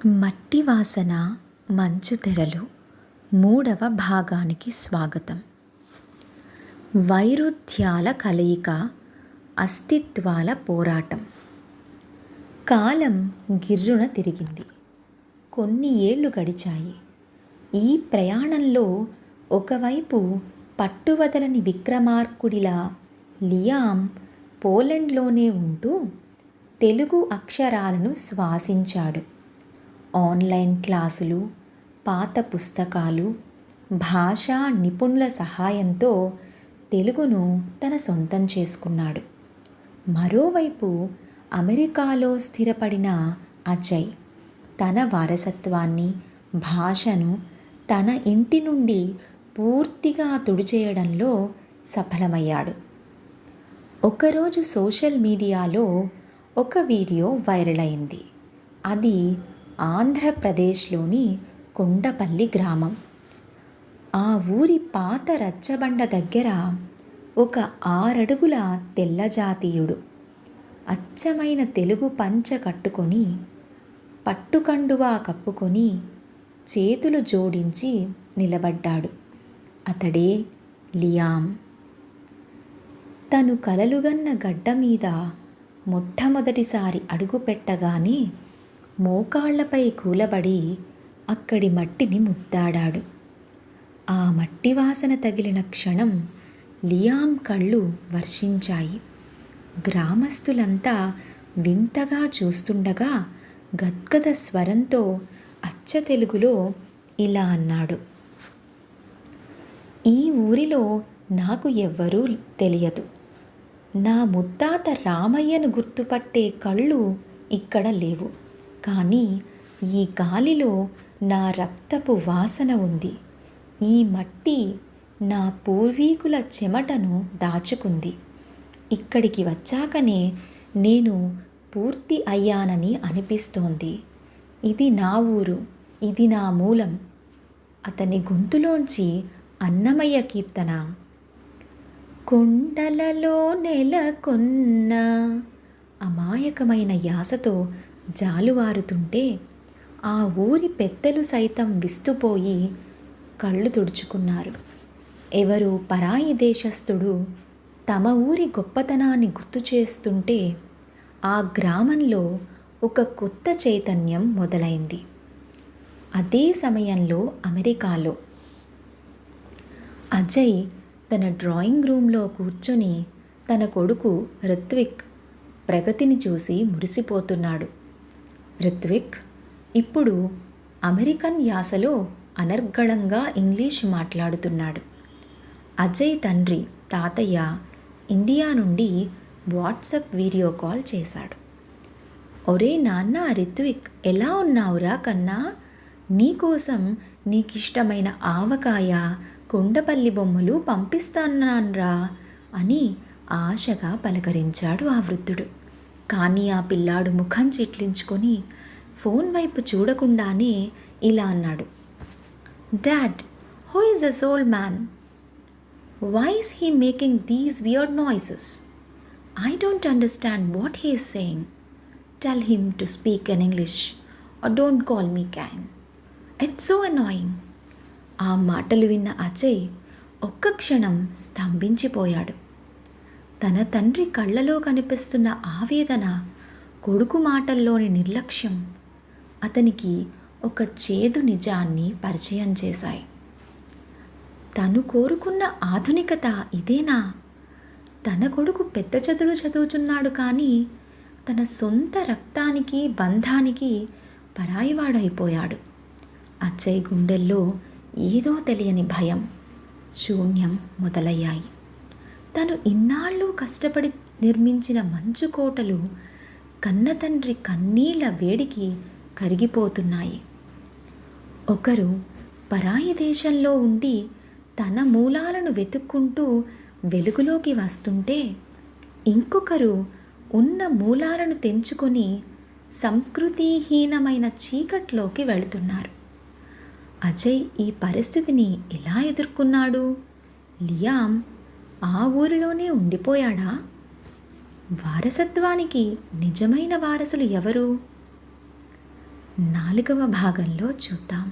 మట్టి వాసన మంచు తెరలు 3వ భాగానికి స్వాగతం. వైరుధ్యాల కలయిక, అస్తిత్వాల పోరాటం. కాలం గిర్రున తిరిగింది. కొన్ని ఏళ్ళు గడిచాయి. ఈ ప్రయాణంలో ఒకవైపు పట్టువదలని విక్రమార్కుడిలా లియామ్ పోలండ్లోనే ఉంటూ తెలుగు అక్షరాలను శ్వాసించాడు. ఆన్లైన్ క్లాసులు, పాత పుస్తకాలు, భాషా నిపుణుల సహాయంతో తెలుగును తన సొంతం చేసుకున్నాడు. మరోవైపు అమెరికాలో స్థిరపడిన అజయ్ తన వారసత్వాన్ని, భాషను తన ఇంటి నుండి పూర్తిగా తుడిచేయడంలో సఫలమయ్యాడు. ఒకరోజు సోషల్ మీడియాలో ఒక వీడియో వైరల్ అయింది. అది ఆంధ్రప్రదేశ్లోని కొండపల్లి గ్రామం. ఆ ఊరి పాత రచ్చబండ దగ్గర ఒక 6 అడుగుల తెల్లజాతీయుడు అచ్చమైన తెలుగు పంచ కట్టుకొని, పట్టుకండువా కప్పుకొని, చేతులు జోడించి నిలబడ్డాడు. అతడే లియామ్. తను కలలుగన్న గడ్డ మీద మొట్టమొదటిసారి అడుగుపెట్టగానే మోకాళ్లపై కూలబడి అక్కడి మట్టిని ముద్దాడాడు. ఆ మట్టి వాసన తగిలిన క్షణం లియామ్ కళ్ళు వర్షించాయి. గ్రామస్తులంతా వింతగా చూస్తుండగా గద్గద స్వరంతో అచ్చ తెలుగులో ఇలా అన్నాడు: ఈ ఊరిలో నాకు ఎవ్వరూ తెలియదు. నా ముత్తాత రామయ్యను గుర్తుపట్టే కళ్ళు ఇక్కడ లేవు. కానీ ఈ గాలిలో నా రక్తపు వాసన ఉంది. ఈ మట్టి నా పూర్వీకుల చెమటను దాచుకుంది. ఇక్కడికి వచ్చాకనే నేను పూర్తి అయ్యానని అనిపిస్తోంది. ఇది నా ఊరు, ఇది నా మూలం. అతని గొంతులోంచి అన్నమయ్య కీర్తన: కొండలలో నెలకొన్న అమాయకమైన యాసతో జాలువారుతుంటే ఆ ఊరి పెద్దలు సైతం విస్తుపోయి కళ్ళు తుడుచుకున్నారు. ఎవరు పరాయి దేశస్థుడు తమ ఊరి గొప్పతనాన్ని గుర్తు చేస్తుంటే ఆ గ్రామంలో ఒక కొత్త చైతన్యం మొదలైంది. అదే సమయంలో అమెరికాలో అజయ్ తన డ్రాయింగ్ రూమ్లో కూర్చొని తన కొడుకు రిత్విక్ ప్రగతిని చూసి మురిసిపోతున్నాడు. రిత్విక్ ఇప్పుడు అమెరికన్ యాసలో అనర్గళంగా ఇంగ్లీష్ మాట్లాడుతున్నాడు. అజయ్ తండ్రి తాతయ్య ఇండియా నుండి వాట్సాప్ వీడియో కాల్ చేశాడు. ఒరే నాన్న రిత్విక్, ఎలా ఉన్నావురా కన్నా? నీకోసం నీకిష్టమైన ఆవకాయ, కొండపల్లి బొమ్మలు పంపిస్తాన్నాన్రా అని ఆశగా పలకరించాడు ఆ వృద్ధుడు. కానీ ఆ పిల్లాడు ముఖం చిట్లించుకొని ఫోన్ వైపు చూడకుండానే ఇలా అన్నాడు: dad, who is this old man? Why is he making these weird noises? I don't understand what he is saying. Tell him to speak in English or don't call me again. It's so annoying. ఆ మాటలు విన్న అజయ్ ఒక్క క్షణం స్తంభించిపోయాడు. తన తండ్రి కళ్ళలో కనిపిస్తున్న ఆవేదన, కొడుకు మాటల్లోని నిర్లక్ష్యం అతనికి ఒక చేదు నిజాన్ని పరిచయం చేశాయి. తను కోరుకున్న ఆధునికత ఇదేనా? తన కొడుకు పెద్ద చదువులు చదువుతున్నాడు, కానీ తన సొంత రక్తానికి, బంధానికి పరాయివాడైపోయాడు. అజయ్ గుండెల్లో ఏదో తెలియని భయం, శూన్యం మొదలయ్యాయి. తను ఇన్నాళ్ళు కష్టపడి నిర్మించిన మంచు కోటలు కన్నతండ్రి కన్నీళ్ల వేడికి కరిగిపోతున్నాయి. ఒకరు పరాయి దేశంలో ఉండి తన మూలాలను వెతుక్కుంటూ వెలుగులోకి వస్తుంటే, ఇంకొకరు ఉన్న మూలాలను తెంచుకొని సంస్కృతిహీనమైన చీకట్లోకి వెళుతున్నారు. అజయ్ ఈ పరిస్థితిని ఎలా ఎదుర్కొన్నాడు? లియామ్ ఆ ఊరిలోనే ఉండిపోయాడా? వారసత్వానికి నిజమైన వారసులు ఎవరు? 4వ భాగంలో చూద్దాం.